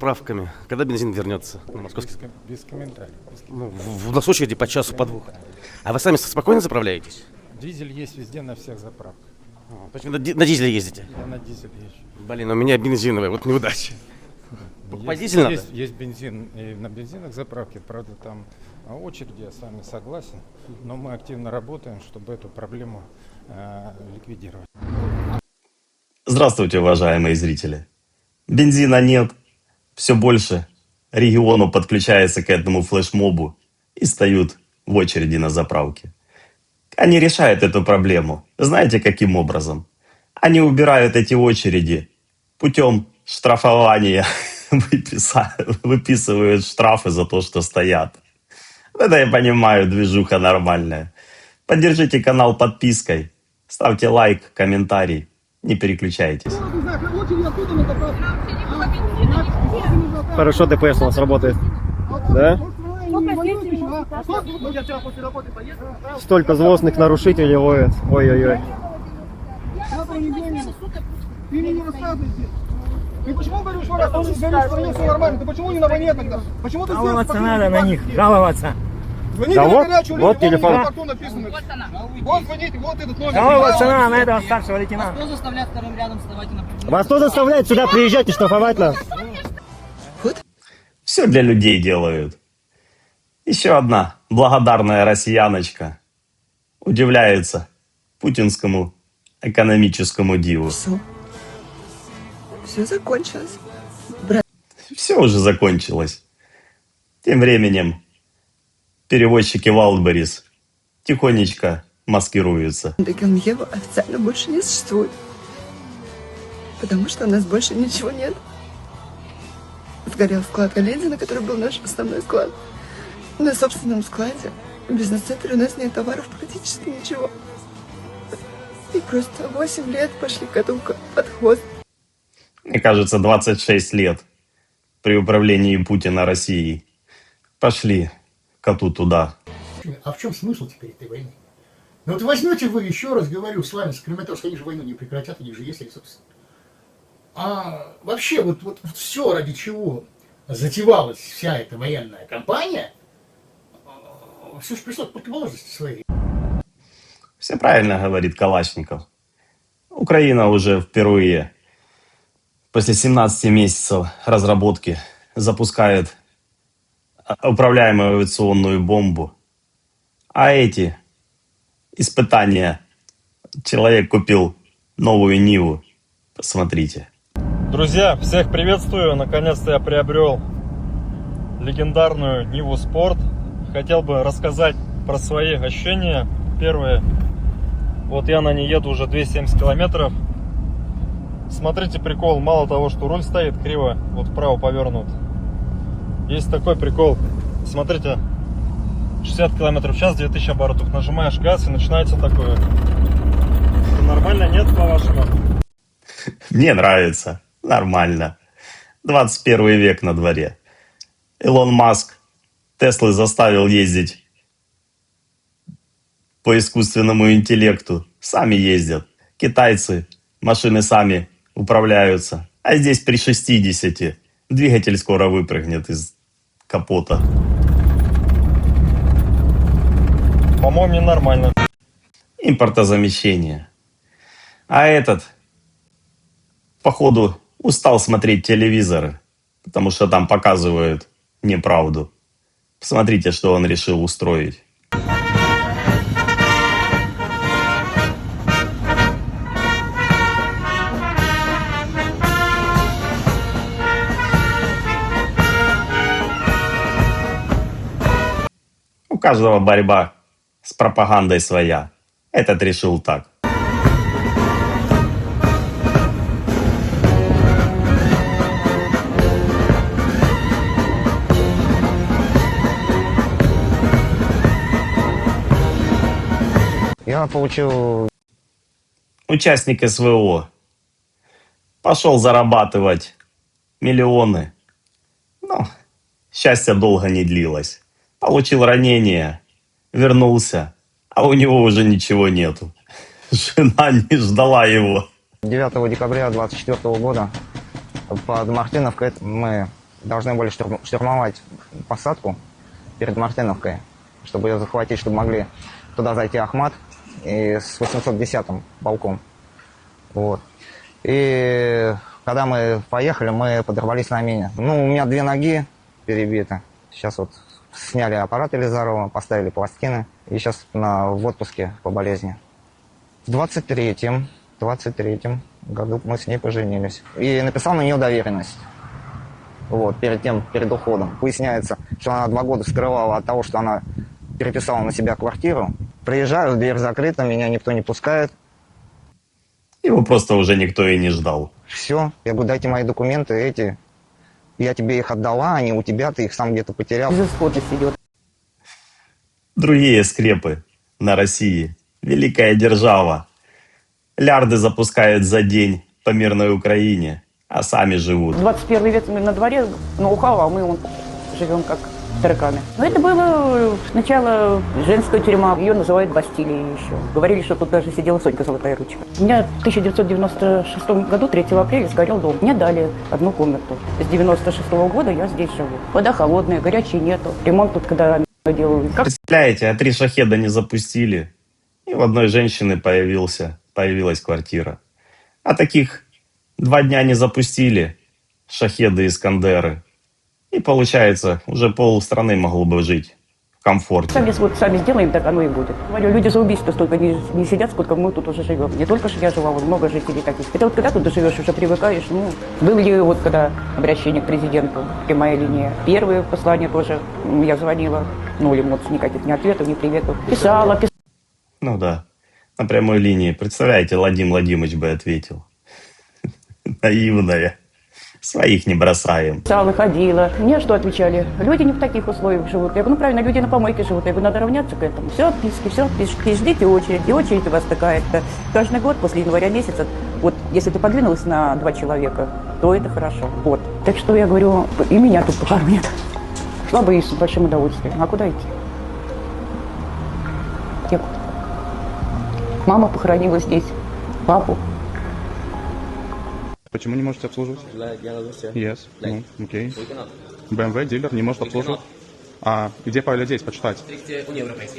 Правками. Когда бензин вернется? Ну, московский. Без комментариев. Ну, у нас очереди по часу, по двух. А вы сами спокойно заправляетесь? Дизель есть везде, на всех заправках. То есть вы на дизеле ездите? Я на дизель езжу. Блин, у меня бензиновый, вот неудача. Покупать дизель надо? Есть бензин и на бензинах заправки, правда, там очереди, я с вами согласен. Но мы активно работаем, чтобы эту проблему ликвидировать. Здравствуйте, уважаемые зрители. Бензина нет. Все больше региону подключается к этому флешмобу и встают в очереди на заправке. Они решают эту проблему. Знаете, каким образом? Они убирают эти очереди путем штрафования. Выписывают штрафы за то, что стоят. Это я понимаю, движуха нормальная. Поддержите канал подпиской. Ставьте лайк, комментарий. Не переключайтесь. Хорошо ДПС у нас работает. Да? Столько злостных нарушителей ловят. Ой-ой-ой. Ты почему говоришь, что раз в стране все нормально? Ты почему не на войне тогда? Почему ты Жаловаться надо на них, жаловаться. Звоните Да на вот, горячую вот линию, телефон. на борту написано. Вот звоните, вот этот номер. Жаловаться надо на этого старшего лейтенанта. Кто заставляет вторым рядом вставать на Вас кто заставляет сюда приезжать и штрафовать нас? Все для людей делают. Еще одна благодарная россияночка удивляется путинскому экономическому диву. Все закончилось. Все уже закончилось. Тем временем перевозчики Wildberries тихонечко маскируются. Дагилмьева официально больше не существует. Потому что у нас больше ничего нет. Сгорел склад Оледина, который был наш основной склад. На собственном складе, в бизнес-центре у нас нет товаров, практически ничего. И просто 8 лет пошли коту под хвост. Мне кажется, 26 лет при управлении Путина Россией пошли коту туда. А в чем смысл теперь этой войны? Ну вот возьмете вы, еще раз говорю, с вами, с Краматорском, они же войну не прекратят, они же есть ресурсы. А вообще вот все, ради чего затевалась вся эта военная кампания, все же пришло к противоположности своей. Все правильно говорит Калашников. Украина уже впервые после 17 месяцев разработки запускает управляемую авиационную бомбу. А эти испытания человек купил новую Ниву. Посмотрите. Друзья, всех приветствую. Наконец-то я приобрел легендарную Ниву Спорт. Хотел бы рассказать про свои ощущения. Первое. Вот я на ней еду уже 270 километров. Смотрите прикол. Мало того, что руль стоит криво, вот вправо повернут. Есть такой прикол. Смотрите. 60 километров в час, 2000 оборотов. Нажимаешь газ и начинается такое. Это нормально, нет, по-вашему? Мне нравится. Нормально. 21 век на дворе. Илон Маск Теслы заставил ездить по искусственному интеллекту. Сами ездят. Китайцы машины сами управляются. А здесь при 60 двигатель скоро выпрыгнет из капота. По-моему, ненормально. Импортозамещение. А этот, походу, устал смотреть телевизоры, потому что там показывают неправду. Посмотрите, что он решил устроить. У каждого борьба с пропагандой своя. Этот решил так. Я получил... Участник СВО пошел зарабатывать миллионы. Но счастье долго не длилось. Получил ранение, вернулся, а у него уже ничего нету. Жена не ждала его. 9 декабря 24 года под Мартыновкой мы должны были штурмовать посадку перед Мартыновкой, чтобы ее захватить, чтобы могли туда зайти Ахмат и с 810-м полком. Вот. И когда мы поехали, мы подорвались на мине. Ну, у меня 2 ноги перебиты. Сейчас вот сняли аппарат Елизарова, поставили пластины. И сейчас в отпуске по болезни. В 23-м году мы с ней поженились. И написал на нее доверенность. Вот, перед уходом. Выясняется, что она 2 года скрывала от того, что она переписала на себя квартиру. Приезжаю, дверь закрыта, меня никто не пускает. Его просто уже никто и не ждал. Все, я говорю, дайте мои документы эти. Я тебе их отдала, они у тебя, ты их сам где-то потерял. Безысходность идет. Другие скрепы на России. Великая держава. Лярды запускает за день по мирной Украине, а сами живут. 21 век на дворе, ноу-хау, а мы вон живем как тараканы. Но это было сначала женская тюрьма, ее называют Бастилией еще. Говорили, что тут даже сидела Сонька Золотая Ручка. У меня в 1996 году, 3 апреля, сгорел дом. Мне дали 1 комнату. С 96 года я здесь живу. Вода холодная, горячей нету. Ремонт тут когда делаю. Представляете, а 3 шахеда не запустили, и у одной женщины появилась квартира. А таких 2 дня не запустили шахеды Искандеры. И получается, уже полстраны могло бы жить в комфорте. Сами сделаем, так оно и будет. Говорю, люди за убийство столько не сидят, сколько мы тут уже живем. Не только что я жила, вот много жителей таких. Это вот когда тут живешь, уже привыкаешь. Ну, были вот когда обращение к президенту, прямая линия. Первые послания тоже я звонила. 0 эмоций, никаких ни ответов, ни приветов. Писала. Ну да, на прямой линии. Представляете, Владимир Владимирович бы ответил. Наивная. Своих не бросаем. Писала, ходила. Мне что отвечали? Люди не в таких условиях живут. Я говорю, ну правильно, люди на помойке живут. Я говорю, надо равняться к этому. Все отписки, ждите очередь. И очередь у вас такая-то. Каждый год после января месяца, вот если ты подвинулась на 2 человека, то это хорошо. Вот. Так что я говорю, и меня тут похоронят. Шла бы и с большим удовольствием. А куда идти? Некуда. Мама похоронила здесь, папу. Почему не можете обслуживать? Yes. Ну, окей. BMW дилер не может обслуживать. А где здесь почитать?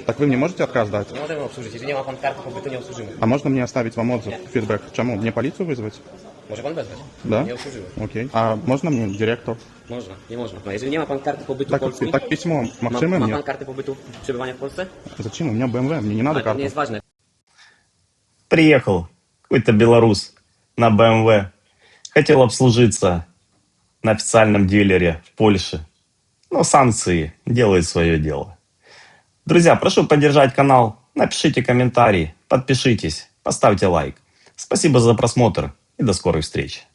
Так вы мне можете отказ дать? Не можем обслужить, если нема панкарты, побиту необслужимый. А можно мне оставить вам отзыв, фидбэк? Чему? Мне полицию вызвать? Може пан визвати? Да? Необслужимый. Окей. А можно мне директор? Можна, не можна. Но если нема панкарты, побиту Так, так письмо Максима мне. Панкарты, побиту пребывания в Польше? Зачем? У меня BMW, мне не надо карту. Мне есть важно. Приехал какой-то белорус на БМВ. Хотел обслужиться на официальном дилере в Польше. Но санкции делают свое дело. Друзья, прошу поддержать канал. Напишите комментарий, подпишитесь, поставьте лайк. Спасибо за просмотр и до скорых встреч.